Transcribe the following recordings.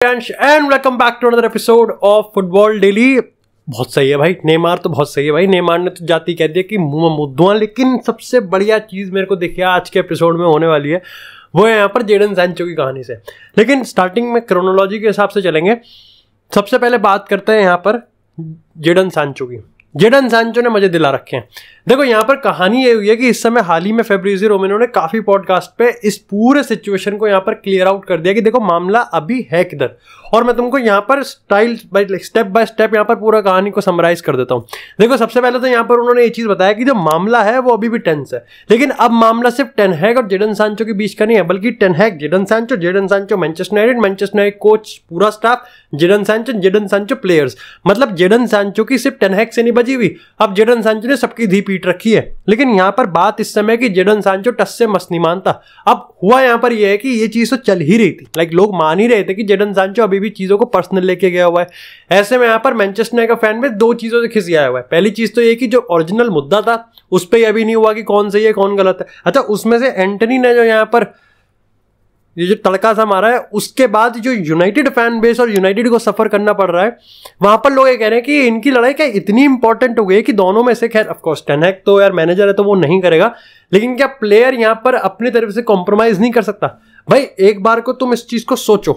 And welcome back to another episode of Football Daily. बहुत सही है भाई, नेमार तो बहुत सही है भाई। नेमार ने तो जाती कह दिया कि मुंह में मुद्दुआ, लेकिन सबसे बढ़िया चीज़ मेरे को देखिए आज के एपिसोड में होने वाली है वो है यहाँ पर जेडन सैंचो की कहानी से। लेकिन स्टार्टिंग में क्रोनोलॉजी के हिसाब से चलेंगे। सबसे पहले बात करते हैं यहाँ पर जेडन सैंचो की। जेडन सैंचो ने मजे दिला रखे हैं। देखो यहाँ पर कहानी ये हुई है कि इस समय हाल ही में फेब्रिजियो रोमेनो ने काफी पॉडकास्ट पे इस पूरे सिचुएशन को यहाँ पर क्लियर आउट कर दिया कि देखो मामला अभी है किधर। और मैं तुमको यहाँ पर स्टेप बाय स्टेप यहाँ पर पूरा कहानी को समराइज कर देता हूँ। देखो सबसे पहले तो यहाँ पर उन्होंने ये चीज बताया कि जो मामला है वो अभी भी टेंस है, लेकिन अब मामला सिर्फ टेन हैग और जेडन सैंचो के बीच का नहीं है, बल्कि ten Hag Jadon Sancho Manchester United coach पूरा स्टाफ, जेडन सैंचो प्लेयर्स। मतलब जेडन सैंचो की सिर्फ टेन हैग से नहीं बची हुई, अब जेडन सैंचो ने सबकी धी पीट रखी है। लेकिन यहाँ पर बात इस समय कि जेडन सैंचो टस से मस नहीं मानता। अब हुआ यहाँ पर यह है कि ये चीज तो चल ही रही थी, लोग मान ही रहे थे कि जेडन सैंचो अभी भी चीजों को पर्सनल लेके गया हुआ है। ऐसे में यहाँ पर मैनचेस्टर यूनाइटेड का फैन बेस दो चीजों से खिस गया हुआ है। पहली चीज तो ये कि जो ओरिजिनल मुद्दा था उस पर अभी नहीं हुआ कि कौन सही है कौन गलत है। अच्छा, उसमें से एंटनी ने जो यहाँ पर ये जो तड़का सा मारा है, उसके बाद जो यूनाइटेड फैन बेस और यूनाइटेड को सफर करना पड़ रहा है, वहां पर लोग ये कह रहे हैं कि इनकी लड़ाई क्या इतनी इंपॉर्टेंट हो गई कि दोनों में से, खैर ऑफ कोर्स टेन हैग तो यार मैनेजर है तो वो नहीं करेगा, लेकिन क्या प्लेयर यहां पर अपनी तरफ से कॉम्प्रोमाइज नहीं कर सकता? भाई एक बार को तुम इस चीज को सोचो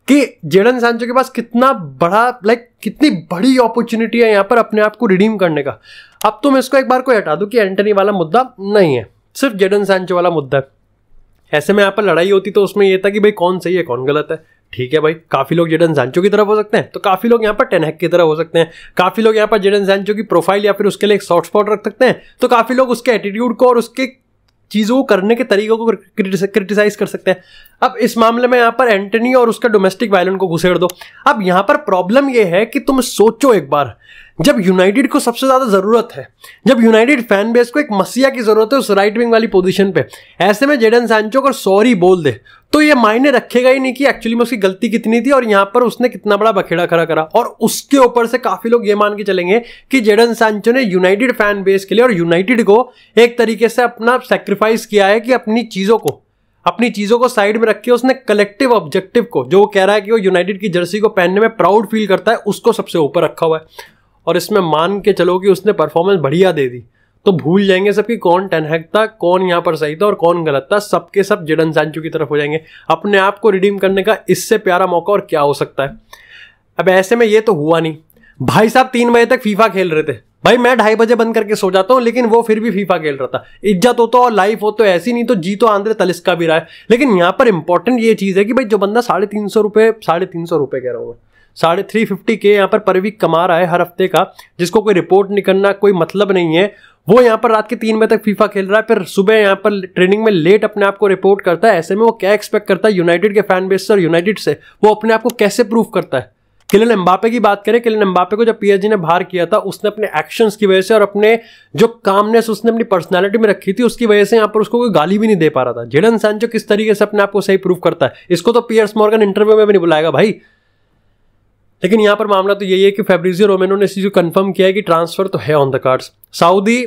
कि जेडन सैंचो के पास कितना बड़ा कितनी बड़ी अपॉर्चुनिटी है यहां पर अपने आप को रिडीम करने का। अब तुम इसको एक बार को हटा दो कि एंटनी वाला मुद्दा नहीं है, सिर्फ जेडन सैंचो वाला मुद्दा है। ऐसे में यहाँ पर लड़ाई होती तो उसमें यह था कि भाई कौन सही है कौन गलत है। ठीक है भाई, काफी लोग जेडन सैंचो की तरफ हो सकते हैं तो काफी लोग यहाँ पर टेन हैग की तरफ हो सकते हैं, काफी लोग यहाँ पर जेडन सैंचो की प्रोफाइल या फिर उसके लिए एक सॉफ्ट स्पॉट रख सकते हैं, तो काफी लोग उसके एटीट्यूड को और उसके चीजों को करने के तरीकों को क्रिटिसाइज कर सकते हैं। अब इस मामले में यहाँ पर एंटनी और उसका डोमेस्टिक वायलेंस को घुसेड़ दो। अब यहाँ पर प्रॉब्लम यह है कि तुम सोचो एक बार, जब यूनाइटेड को सबसे ज्यादा जरूरत है, जब यूनाइटेड फैन बेस को एक मसीहा की जरूरत है उस राइट विंग वाली पोजीशन पे, ऐसे में जेडन सैंचो को सॉरी बोल दे तो ये मायने रखेगा ही नहीं कि एक्चुअली में उसकी गलती कितनी थी और यहां पर उसने कितना बड़ा बखेड़ा खड़ा करा। और उसके ऊपर से काफी लोग ये मान के चलेंगे कि जेडन सैंचो ने यूनाइटेड फैन बेस के लिए और यूनाइटेड को एक तरीके से अपना सैक्रिफाइस किया है कि अपनी चीजों को साइड में रख के उसने कलेक्टिव ऑब्जेक्टिव को, जो वो कह रहा है कि वो यूनाइटेड की जर्सी को पहनने में प्राउड फील करता है, उसको सबसे ऊपर रखा हुआ है। और इसमें मान के चलो कि उसने परफॉर्मेंस बढ़िया दे दी तो भूल जाएंगे सबकी कौन टेन हैग था, कौन यहाँ पर सही था और कौन गलत था। सबके सब जेडन सैंचो की तरफ हो जाएंगे। अपने आप को रिडीम करने का इससे प्यारा मौका और क्या हो सकता है। अब ऐसे में ये तो हुआ नहीं। भाई साहब 3 बजे तक फीफा खेल रहे थे। भाई मैं 2:30 बजे बंद करके सो जाता हूँ, लेकिन वो फिर भी फीफा खेल रहा था। इज्जत हो तो और लाइफ हो तो ऐसी, नहीं तो जी तो आंद्रे तलिस्का भी रहा है। लेकिन यहाँ पर इंपॉर्टेंट ये चीज है कि भाई जो बंदा 350 रुपए कह रहा हूँ, 350 के यहाँ पर वीक कमा रहा है हर हफ्ते का, जिसको कोई रिपोर्ट नहीं करना, कोई मतलब नहीं है, वो यहाँ पर रात के 3 बजे तक फीफा खेल रहा है, फिर सुबह यहाँ पर ट्रेनिंग में लेट अपने आप को रिपोर्ट करता है। ऐसे में वो क्या एक्सपेक्ट करता है यूनाइटेड के फैन बेस से और यूनाइटेड से? वो अपने आप को कैसे प्रूव करता है? किलियन एम्बापे की बात करें, किलियन एम्बापे को जब पीएसजी ने बाहर किया था, उसने अपने एक्शंस की वजह से और अपने जो कामनेस उसने अपनी पर्सनालिटी में रखी थी उसकी वजह से यहाँ पर उसको कोई गाली भी नहीं दे पा रहा था। जेडन सैंचो किस तरीके से अपने आप को सही प्रूव करता है, इसको तो पियर्स मॉर्गन इंटरव्यू में भी नहीं बुलाएगा भाई। लेकिन यहां पर मामला तो यही है कि फेब्रिजियो रोमेनो ने इस चीज को कंफर्म किया है कि ट्रांसफर तो है ऑन द कार्ड्स। सऊदी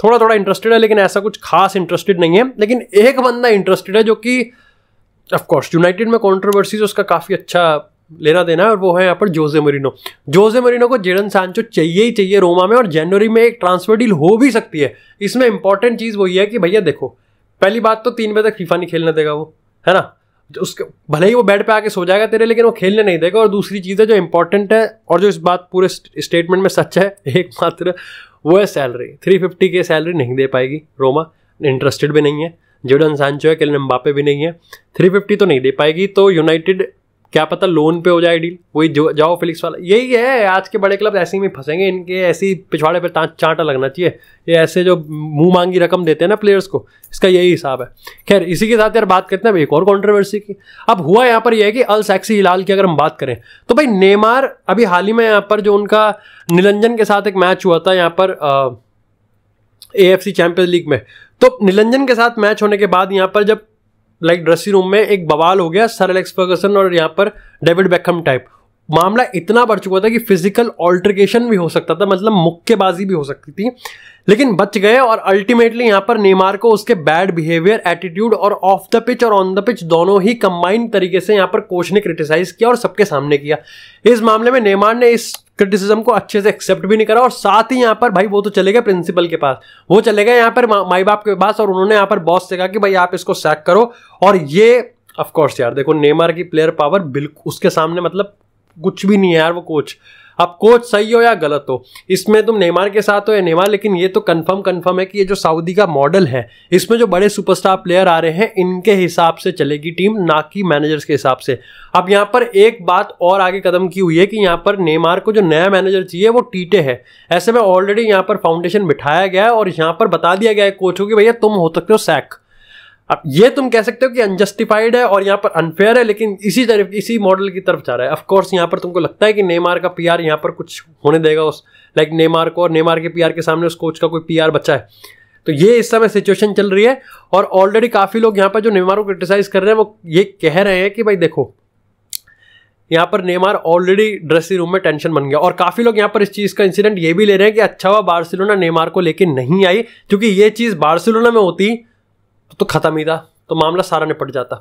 थोड़ा इंटरेस्टेड है, लेकिन ऐसा कुछ खास इंटरेस्टेड नहीं है। लेकिन एक बंदा इंटरेस्टेड है जो कि ऑफ कोर्स यूनाइटेड में कंट्रोवर्सीज उसका काफी अच्छा लेना देना है, और वो है यहाँ पर जोजे मोरिनो को जेडन सैंचो चाहिए ही चाहिए रोमा में, और जनवरी में एक ट्रांसफर डील हो भी सकती है। इसमें इंपॉर्टेंट चीज वही है कि भैया देखो, पहली बात तो 3 बजे तक फीफा नहीं खेलने देगा वो, है ना, उसके भले ही वो बेड पे आके सो जाएगा तेरे, लेकिन वो खेलने नहीं देगा। और दूसरी चीज़ है जो इंपॉर्टेंट है और जो इस बात पूरे स्टेटमेंट में सच है एकमात्र, वो है सैलरी। 350 के सैलरी नहीं दे पाएगी रोमा, इंटरेस्टेड भी नहीं है। जेडन सैंचो है, किलियन एम्बापे भी नहीं है, 350 तो नहीं दे पाएगी। तो यूनाइटेड क्या पता लोन पे हो जाए डील, वही जाओ फिलिक्स वाला। यही है, आज के बड़े क्लब ऐसे ही में फंसेंगे, इनके ऐसी पिछवाड़े पे चांटा लगना चाहिए। ये ऐसे जो मुंह मांगी रकम देते हैं ना प्लेयर्स को, इसका यही हिसाब है। खैर इसी के साथ यार बात करते हैं एक और कंट्रोवर्सी की। अब हुआ यहाँ पर यह है कि अल सैक्सी हिलाल की अगर हम बात करें तो भाई नेमार अभी हाल ही में यहाँ पर जो उनका निरंजन के साथ एक मैच हुआ था यहाँ पर AFC चैंपियंस लीग में, तो निरंजन के साथ मैच होने के बाद यहाँ पर जब ड्रेसिंग रूम में एक बवाल हो गया, सर एलेक्स फर्गसन और यहाँ पर डेविड बेकहम टाइप। मामला इतना बढ़ चुका था कि फिजिकल ऑल्टरकेशन भी हो सकता था, मतलब मुक्केबाजी भी हो सकती थी, लेकिन बच गए। और अल्टीमेटली यहाँ पर नेमार को उसके बैड बिहेवियर, एटीट्यूड और ऑफ द पिच और ऑन द पिच दोनों ही कंबाइंड तरीके से यहाँ पर कोच ने क्रिटिसाइज किया और सबके सामने किया। इस मामले में नेमार ने इस क्रिटिसिज्म को अच्छे से एक्सेप्ट भी नहीं करा, और साथ ही यहाँ पर भाई वो तो चले गए प्रिंसिपल के पास, वो चले गए यहाँ पर माई बाप के पास, और उन्होंने यहाँ पर बॉस से कहा कि भाई आप इसको सैक करो। और ये ऑफ कोर्स यार देखो, नेमार की प्लेयर पावर बिल्कुल उसके सामने मतलब कुछ भी नहीं है यार वो कोच। अब कोच सही हो या गलत हो, इसमें तुम नेमार के साथ हो या नेमार, लेकिन ये तो कंफर्म है कि ये जो सऊदी का मॉडल है, इसमें जो बड़े सुपरस्टार प्लेयर आ रहे हैं इनके हिसाब से चलेगी टीम, ना कि मैनेजर्स के हिसाब से। अब यहाँ पर एक बात और आगे कदम की हुई है कि यहाँ पर नेमार को जो नया मैनेजर चाहिए वो टीटे है। ऐसे में ऑलरेडी यहाँ पर फाउंडेशन बिठाया गया है और यहाँ पर बता दिया गया है कोच को कि भैया तुम हो सकते हो सैक। अब ये तुम कह सकते हो कि अनजस्टिफाइड है और यहाँ पर अनफेयर है, लेकिन इसी मॉडल की तरफ जा रहा है। ऑफ कोर्स यहाँ पर तुमको लगता है कि नेमार का पीआर यहाँ पर कुछ होने देगा उस लाइक नेमार को, और नेमार के पीआर के सामने उस कोच का कोई पीआर बचा है? तो ये इस समय सिचुएशन चल रही है। और ऑलरेडी काफी लोग यहाँ पर जो नेमार को क्रिटिसाइज कर रहे हैं वो ये कह रहे हैं कि भाई देखो यहाँ पर नेमार ऑलरेडी ड्रेसिंग रूम में टेंशन बन गया, और काफी लोग यहाँ पर इस चीज का इंसिडेंट ये भी ले रहे हैं कि अच्छा हुआ बार्सिलोना नेमार को लेके नहीं आई, क्योंकि ये चीज बार्सिलोना में होती तो खत्म ही था, तो मामला सारा निपट जाता।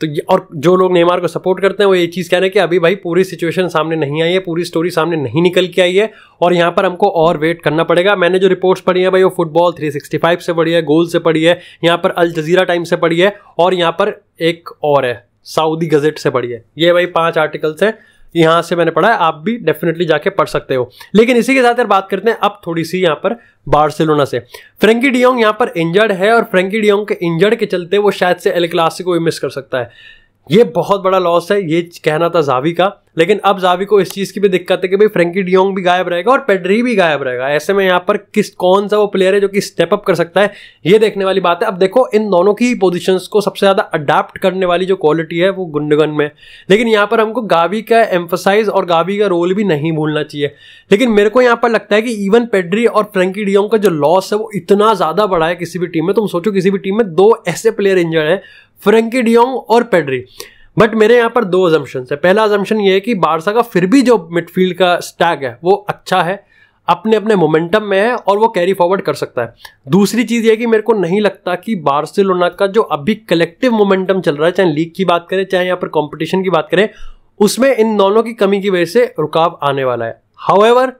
तो और जो लोग नेमार को सपोर्ट करते हैं वो ये चीज़ कह रहे हैं कि अभी भाई पूरी सिचुएशन सामने नहीं आई है, पूरी स्टोरी सामने नहीं निकल के आई है, और यहाँ पर हमको और वेट करना पड़ेगा। मैंने जो रिपोर्ट्स पढ़ी है भाई वो फुटबॉल 365 से पढ़ी है, गोल से पढ़ी है, यहाँ पर अल जजीरा टाइम से पढ़ी है, और यहाँ पर एक और है सऊदी गजेट से पढ़ी है। ये भाई 5 आर्टिकल्स हैं, यहाँ से मैंने पढ़ा है, आप भी डेफिनेटली जाके पढ़ सकते हो। लेकिन इसी के साथ यार बात करते हैं अब थोड़ी सी यहाँ पर बार्सिलोना से। फ्रैंकी डियोंग यहाँ पर इंजर्ड है, और फ्रैंकी डियोंग के इंजर्ड के चलते वो शायद से एल क्लासिको भी मिस कर सकता है। ये बहुत बड़ा लॉस है, ये कहना था जावी का, लेकिन अब जावी को इस चीज की भी दिक्कत है कि भाई फ्रैंकी डियोंग भी गायब रहेगा और पेड्री भी गायब रहेगा। ऐसे में यहाँ पर कौन सा वो प्लेयर है जो कि स्टेप अप कर सकता है, ये देखने वाली बात है। अब देखो इन दोनों की पोजीशंस को सबसे ज्यादा अडाप्ट करने वाली जो क्वालिटी है वो गुंडगन में, लेकिन यहाँ पर हमको गावी का एम्फसाइज और गावी का रोल भी नहीं भूलना चाहिए। लेकिन मेरे को यहाँ पर लगता है कि इवन पेड्री और फ्रैंकी डियोंग का जो लॉस है वो इतना ज्यादा बड़ा है किसी भी टीम में। तुम सोचो किसी भी टीम में 2 ऐसे प्लेयर इंजर्ड है, फ्रैंकी डियोंग और पेड्री। बट मेरे यहाँ पर 2 अजम्पशंस है। पहला अजम्पशन ये है कि बारसा का फिर भी जो मिडफील्ड का स्टैग है वो अच्छा है, अपने अपने मोमेंटम में है और वो कैरी फॉरवर्ड कर सकता है। दूसरी चीज ये है कि मेरे को नहीं लगता कि बार्सिलोना का जो अभी कलेक्टिव मोमेंटम चल रहा है, चाहे लीग की बात करें चाहे यहाँ पर कॉम्पिटिशन की बात करें, उसमें इन दोनों की कमी की वजह से रुकाव आने वाला है। हाउएवर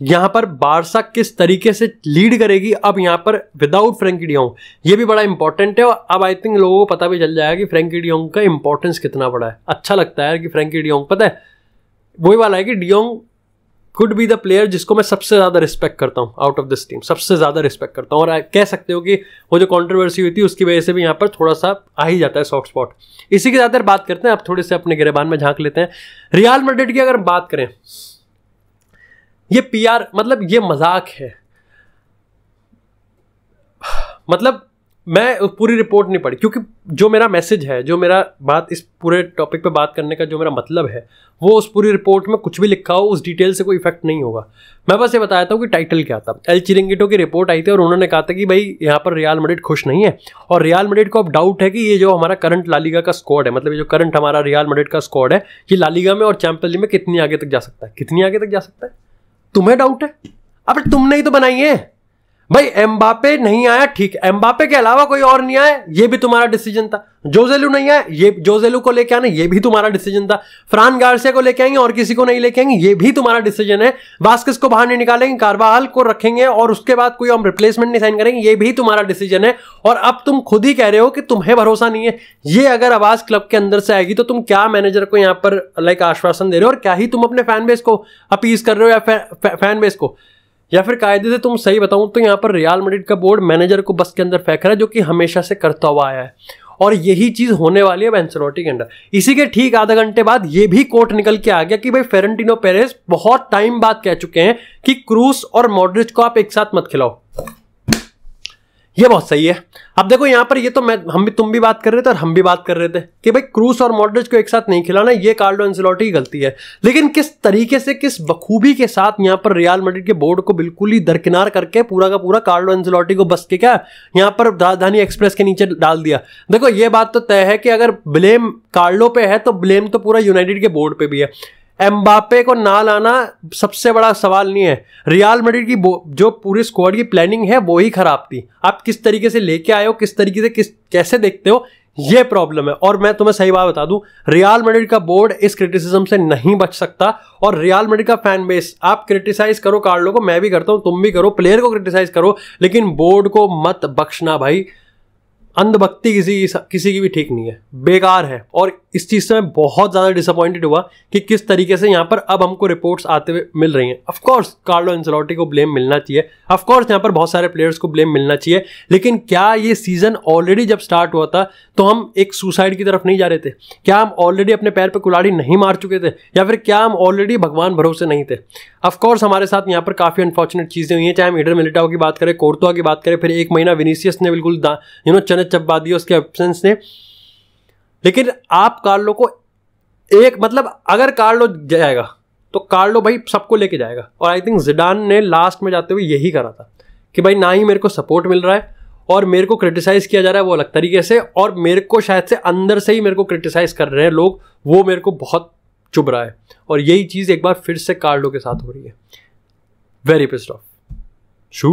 यहां पर बारसा किस तरीके से लीड करेगी अब यहाँ पर विदाउट फ्रैंकी डियोंग, ये भी बड़ा इंपॉर्टेंट है। और अब आई थिंक लोगों को पता भी चल जाएगा कि फ्रैंकी डियोंग का इंपॉर्टेंस कितना बड़ा है। अच्छा लगता है कि फ्रैंकी डियोंग, पता है वही वाला है कि de Jong could be the player जिसको मैं सबसे ज्यादा रिस्पेक्ट करता हूं आउट ऑफ दिस टीम, सबसे ज्यादा रिस्पेक्ट करता हूं। और कह सकते हो कि वो जो कंट्रोवर्सी हुई थी उसकी वजह से भी यहाँ पर थोड़ा सा आ ही जाता है सॉफ्ट स्पॉट। इसी के साथ बात करते हैं, अब थोड़े से अपने गिरेबान में झांक लेते हैं। रियल मैड्रिड की अगर बात करें, ये पीआर मतलब ये मजाक है। मतलब मैं पूरी रिपोर्ट नहीं पढ़ी, क्योंकि जो मेरा मैसेज है, जो मेरा बात इस पूरे टॉपिक पे बात करने का जो मेरा मतलब है, वो उस पूरी रिपोर्ट में कुछ भी लिखा हो उस डिटेल से कोई इफेक्ट नहीं होगा। मैं बस ये बताया था कि टाइटल क्या था। एल चिरिंगिटो की रिपोर्ट आई थी और उन्होंने कहा था कि भाई यहाँ पर रियल मैड्रिड खुश नहीं है, और रियल मैड्रिड को अब डाउट है कि ये जो हमारा करंट लालीगा का स्क्वाड है, मतलब ये जो करंट हमारा रियल मैड्रिड का स्क्वाड है, ये लालीगा में और चैंपियंस लीग में कितनी आगे तक जा सकता है, कितनी आगे तक जा सकता है। तुम्हें डाउट है? अब तुमने ही तो बनाई है भाई। एम्बापे नहीं आया, ठीक, एम्बापे के अलावा कोई और नहीं आया, ये भी तुम्हारा डिसीजन था। जोजेलू नहीं आया, ये जोजेलू को लेके आना ये भी तुम्हारा डिसीजन था। फ्रान गार्सिया को लेके आएंगे और किसी को नहीं लेके आएंगे, ये भी तुम्हारा डिसीजन है। वास्केस को बाहर नहीं निकालेंगे, कार्वाहाल को रखेंगे और उसके बाद कोई हम रिप्लेसमेंट नहीं साइन करेंगे, ये भी तुम्हारा डिसीजन है। और अब तुम खुद ही कह रहे हो कि तुम्हें भरोसा नहीं है। ये अगर आवाज क्लब के अंदर से आएगी तो तुम क्या मैनेजर को यहाँ पर लाइक आश्वासन दे रहे हो, और क्या ही तुम अपने फैन बेस को अपीज कर रहे हो या फैन बेस को, या फिर कायदे से तुम सही बताऊं तो यहाँ पर रियल मैड्रिड का बोर्ड मैनेजर को बस के अंदर फेंक रहा है, जो कि हमेशा से करता हुआ आया है। और यही चीज होने वाली है एंसेलोटी के अंदर। इसी के ठीक आधा घंटे बाद ये भी कोट निकल के आ गया कि भाई फेरेंटिनो पेरेज बहुत टाइम बाद कह चुके हैं कि क्रूस और मॉड्रिच को आप एक साथ मत खिलाओ। ये बहुत सही है। अब देखो यहाँ पर ये तो तुम भी बात कर रहे थे और हम भी बात कर रहे थे कि भाई क्रूस और मॉड्रिच को एक साथ नहीं खिलाना, ये कार्लो एंसेलोटी की गलती है। लेकिन किस तरीके से, किस बखूबी के साथ यहाँ पर रियल मैड्रिड के बोर्ड को बिल्कुल ही दरकिनार करके पूरा का पूरा कार्लो एंसेलोटी को बस के क्या यहाँ पर राजधानी एक्सप्रेस के नीचे डाल दिया। देखो ये बात तो तय है कि अगर ब्लेम कार्लो पे है तो ब्लेम तो पूरा यूनाइटेड के बोर्ड पे भी है। एम्बापे को ना लाना सबसे बड़ा सवाल नहीं है, रियल मैड्रिड की जो पूरी स्क्वाड की प्लानिंग है वो ही खराब थी। आप किस तरीके से लेके आए हो, किस तरीके से कैसे देखते हो, ये प्रॉब्लम है। और मैं तुम्हें सही बात बता दूं, रियल मैड्रिड का बोर्ड इस क्रिटिसिज्म से नहीं बच सकता। और रियल मैड्रिड का फैन बेस, आप क्रिटिसाइज करो कार्लो को, मैं भी करता हूं, तुम भी करो, प्लेयर को क्रिटिसाइज करो, लेकिन बोर्ड को मत बख्शना भाई। अंधभक्ति किसी की भी ठीक नहीं है, बेकार है। और इस चीज़ से मैं बहुत ज़्यादा डिसअपॉइंटेड हुआ कि किस तरीके से यहाँ पर अब हमको रिपोर्ट्स आते हुए मिल रही हैं। ऑफ कोर्स कार्लो एंसेलोटी को ब्लेम मिलना चाहिए, ऑफ कोर्स यहाँ पर बहुत सारे प्लेयर्स को ब्लेम मिलना चाहिए, लेकिन क्या ये सीजन ऑलरेडी जब स्टार्ट हुआ था तो हम एक सुसाइड की तरफ नहीं जा रहे थे? क्या हम ऑलरेडी अपने पैर पर कुल्हाड़ी नहीं मार चुके थे, या फिर क्या हम ऑलरेडी भगवान भरोसे नहीं थे? ऑफ कोर्स हमारे साथ यहाँ पर काफ़ी अनफॉर्चुनेट चीज़ें हुई हैं, चाहे हम ईडर मिलिटाओ की बात करें, कोर्तुआ की बात करें, फिर एक महीना विनीसियस ने बिल्कुल चने चबा दिया उसके एब्सेंस ने। लेकिन आप कार्लो को अगर कार्लो जाएगा तो कार्लो भाई सबको लेके जाएगा। और आई थिंक जिडान ने लास्ट में जाते हुए यही करा था कि भाई ना ही मेरे को सपोर्ट मिल रहा है और मेरे को क्रिटिसाइज किया जा रहा है वो अलग तरीके से, और मेरे को शायद से अंदर से ही मेरे को क्रिटिसाइज कर रहे हैं लोग, वो मेरे को बहुत चुभ रहा है। और यही चीज़ एक बार फिर से कार्लो के साथ हो रही है। Very pissed off. शू